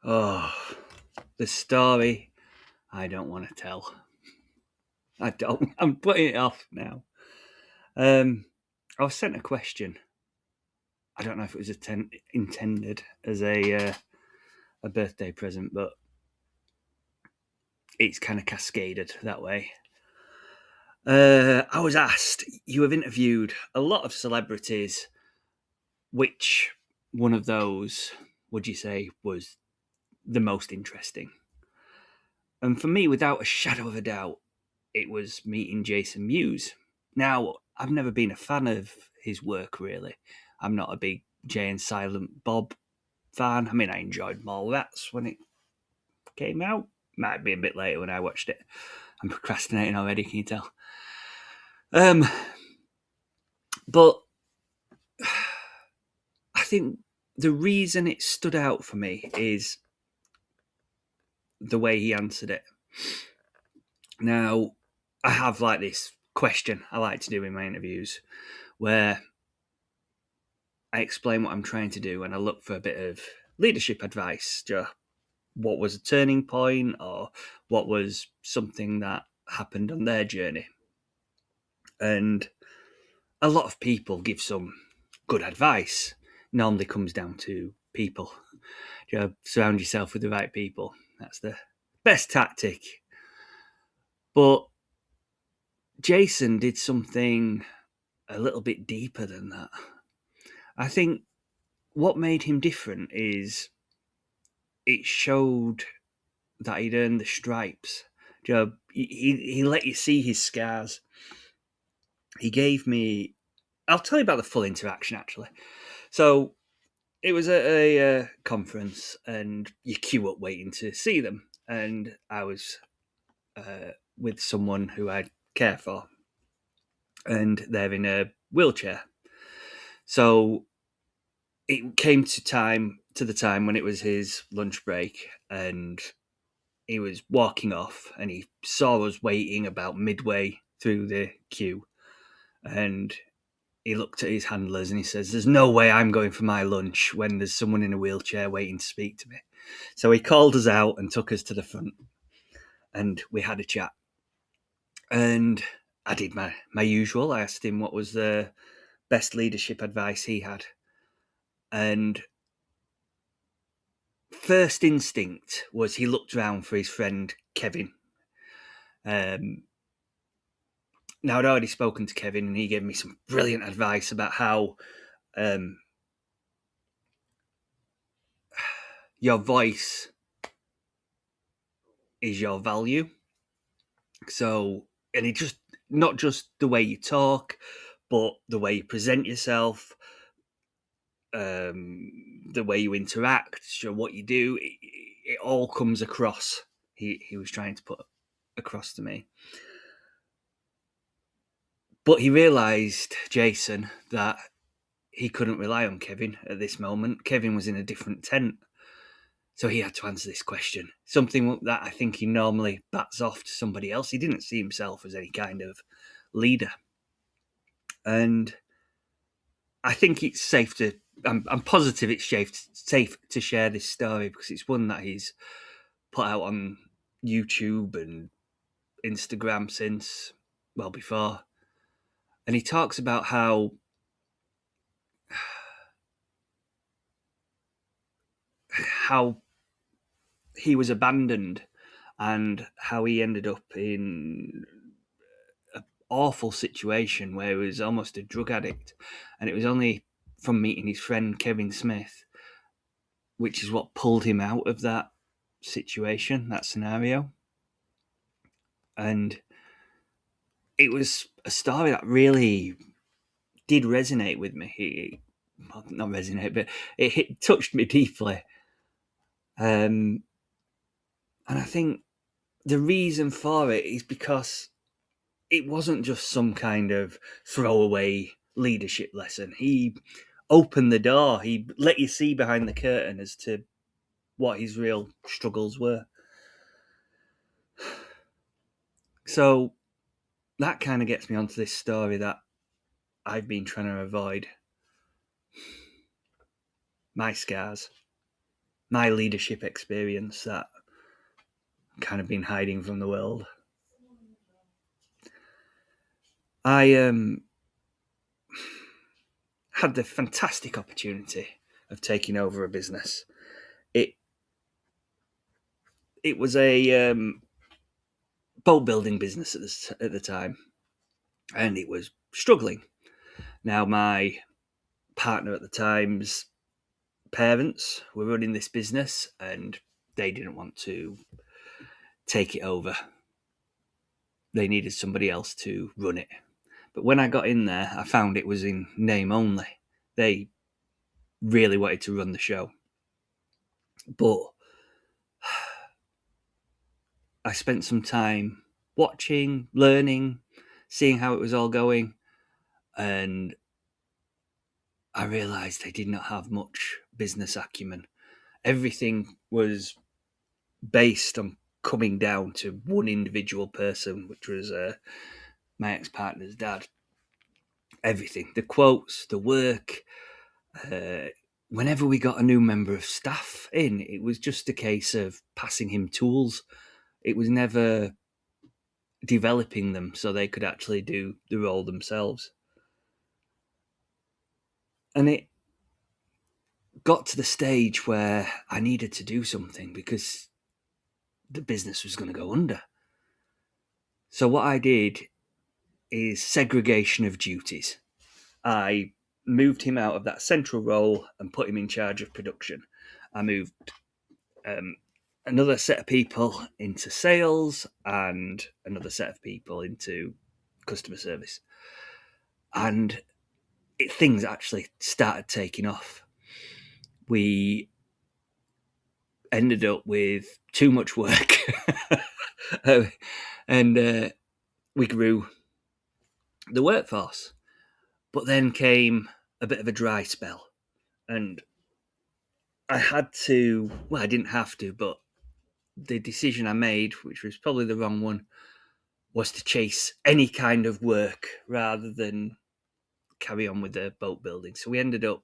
Oh, the story I don't want to tell. I don't. I'm putting it off now. Um, I was sent a question. I don't know if it was intended as a birthday present, but it's kind of cascaded that way. I was asked, you have interviewed a lot of celebrities. Which one of those would you say was the most interesting? And for me, without a shadow of a doubt, it was meeting Jason Mewes. Now, I've never been a fan of his work, really. I'm not a big Jay and Silent Bob fan. I mean, I enjoyed Mallrats when it came out. Might be a bit later when I watched it. I'm procrastinating already, can you tell? Um, but I think the reason it stood out for me is the way he answered it. Now, I have like this question I like to do in my interviews where I explain what I'm trying to do and I look for a bit of leadership advice. What was a turning point or what was something that happened on their journey. And a lot of people give some good advice. Normally comes down to people. Surround yourself with the right people. That's the best tactic. But Jason did something a little bit deeper than that. I think what made him different is it showed that he'd earned the stripes. He let you see his scars. He gave me. I'll tell you about the full interaction actually. So it was at a conference, and you queue up waiting to see them. And I was with someone who I care for, and they're in a wheelchair. So it came to the time when it was his lunch break, and he was walking off, and he saw us waiting about midway through the queue, and he looked at his handlers and he says, "There's no way I'm going for my lunch when there's someone in a wheelchair waiting to speak to me." So he called us out and took us to the front, and we had a chat. And I did my usual. I asked him what was the best leadership advice he had. And first instinct was he looked around for his friend Kevin. Um, Now, I'd already spoken to Kevin, and he gave me some brilliant advice about how um, your voice is your value. So, and it just not just the way you talk, but the way you present yourself, the way you interact, so what you do, it all comes across. He was trying to put across to me, but he realised, Jason, that he couldn't rely on Kevin at this moment. Kevin was in a different tent. So he had to answer this question, something that I think he normally bats off to somebody else. He didn't see himself as any kind of leader. And I think it's safe to, I'm positive it's safe to share this story because it's one that he's put out on YouTube and Instagram since, well, before. And he talks about how he was abandoned and how he ended up in an awful situation where he was almost a drug addict. And it was only from meeting his friend Kevin Smith, which is what pulled him out of that situation, that scenario. And it was a story that really did resonate with me. Well, not resonate, but touched me deeply. And I think the reason for it is because it wasn't just some kind of throwaway leadership lesson. He opened the door. He let you see behind the curtain as to what his real struggles were. So that kind of gets me onto this story that I've been trying to avoid. My scars. my leadership experience that I've kind of been hiding from the world. I had the fantastic opportunity of taking over a business. It was a boat building business at the time, and it was struggling. Now, my partner at the time's parents were running this business, and they didn't want to take it over. They needed somebody else to run it. But when I got in there, I found it was in name only. They really wanted to run the show. But I spent some time watching, learning, seeing how it was all going, and I realised I did not have much business acumen. Everything was based on coming down to one individual person, which was my ex-partner's dad. Everything, the quotes, the work. Whenever we got a new member of staff in, it was just a case of passing him tools. It was never developing them so they could actually do the role themselves. And it got to the stage where I needed to do something because the business was going to go under. So what I did is segregation of duties. I moved him out of that central role and put him in charge of production. I moved another set of people into sales and another set of people into customer service. And things actually started taking off. We ended up with too much work and we grew the workforce. But then came a bit of a dry spell, and I had to, well, I didn't have to, but the decision I made, which was probably the wrong one, was to chase any kind of work rather than carry on with the boat building. So we ended up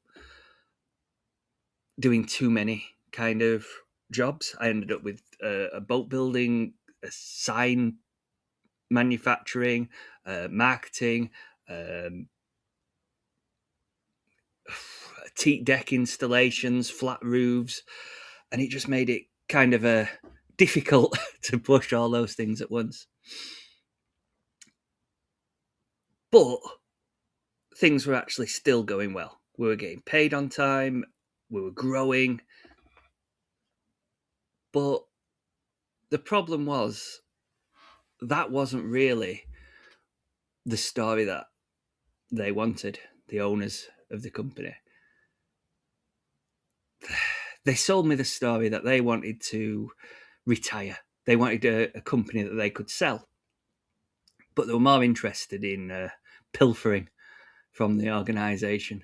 doing too many kind of jobs. I ended up with a boat building, a sign manufacturing, marketing, teak deck installations, flat roofs, and it just made it kind of difficult to push all those things at once. But things were actually still going well. We were getting paid on time, we were growing. But the problem was that wasn't really the story that they wanted, the owners of the company. They sold me the story that they wanted to retire. They wanted a company that they could sell. But they were more interested in pilfering from the organisation.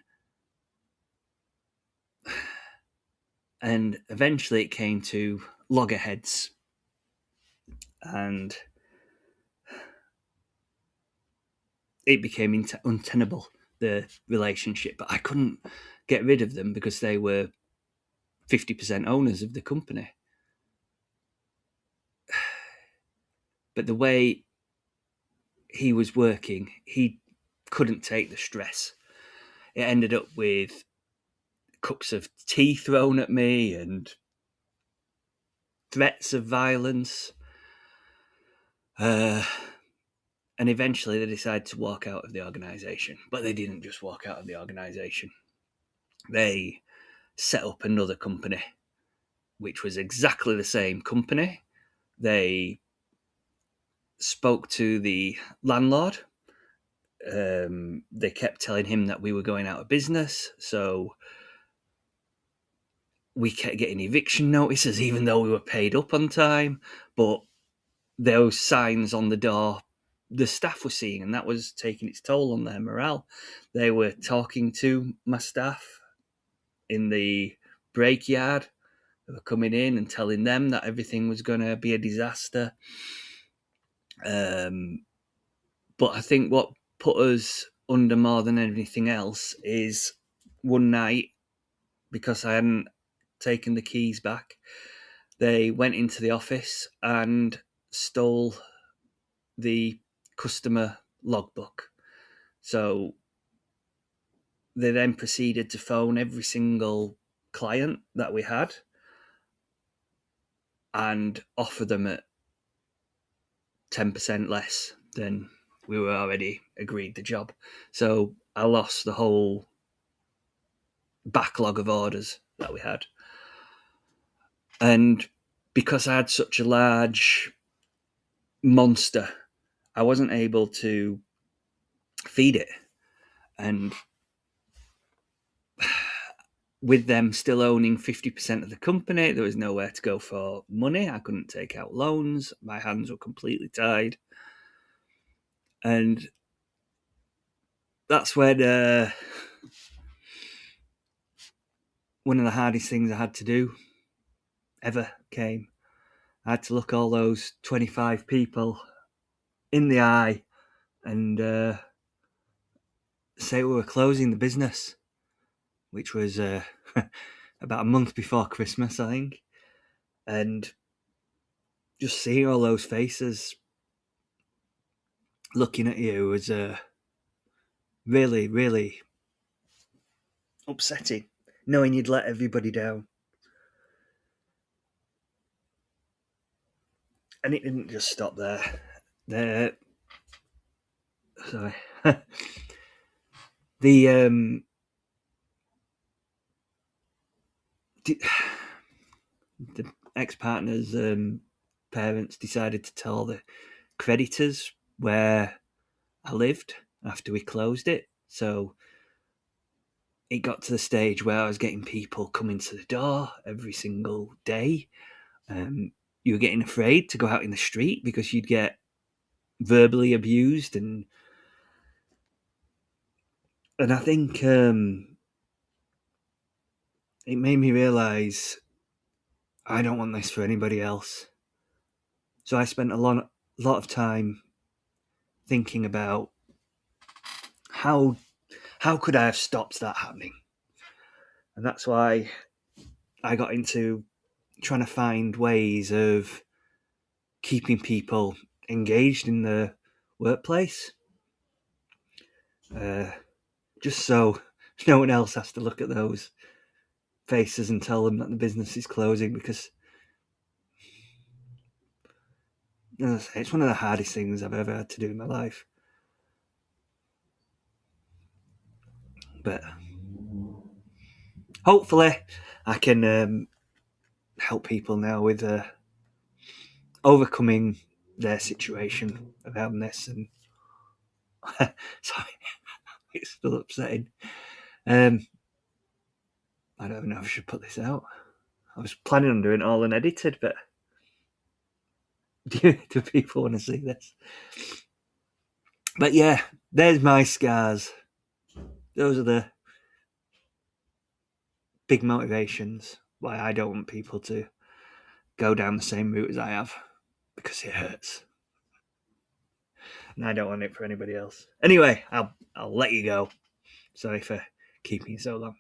And eventually it came to loggerheads. And it became untenable, the relationship. But I couldn't get rid of them because they were 50% owners of the company. But the way he was working, he couldn't take the stress. It ended up with cups of tea thrown at me and threats of violence. And eventually they decided to walk out of the organisation. But they didn't just walk out of the organisation. They set up another company, which was exactly the same company. They spoke to the landlord. They kept telling him that we were going out of business. So we kept getting eviction notices, even though we were paid up on time. But those signs on the door, the staff were seeing, and that was taking its toll on their morale. They were talking to my staff in the break yard. They were coming in and telling them that everything was going to be a disaster. But I think what put us under more than anything else is one night, because I hadn't taken the keys back, they went into the office and stole the customer logbook. So they then proceeded to phone every single client that we had and offer them at 10% less than we were already agreed the job. So I lost the whole backlog of orders that we had. And because I had such a large monster, I wasn't able to feed it. And with them still owning 50% of the company, there was nowhere to go for money. I couldn't take out loans. My hands were completely tied. And that's when one of the hardest things I had to do ever came. I had to look all those 25 people in the eye and say we were closing the business, which was about a month before Christmas, I think. And just seeing all those faces looking at you was really, really upsetting, knowing you'd let everybody down. And it didn't just stop there. Sorry. The ex-partner's parents decided to tell the creditors where I lived after we closed it. So it got to the stage where I was getting people coming to the door every single day. You were getting afraid to go out in the street because you'd get verbally abused, and I think it made me realise I don't want this for anybody else. So I spent a lot of time thinking about how could I have stopped that happening, and that's why I got into trying to find ways of keeping people engaged in the workplace, just so no one else has to look at those faces and tell them that the business is closing, because it's one of the hardest things I've ever had to do in my life. But hopefully I can help people now with overcoming their situation around this. And sorry, it's still upsetting. I don't know if I should put this out. I was planning on doing it all unedited, but do people want to see this? But yeah, there's my scars. Those are the big motivations why I don't want people to go down the same route as I have, because it hurts. And I don't want it for anybody else. Anyway, I'll let you go. Sorry for keeping you so long.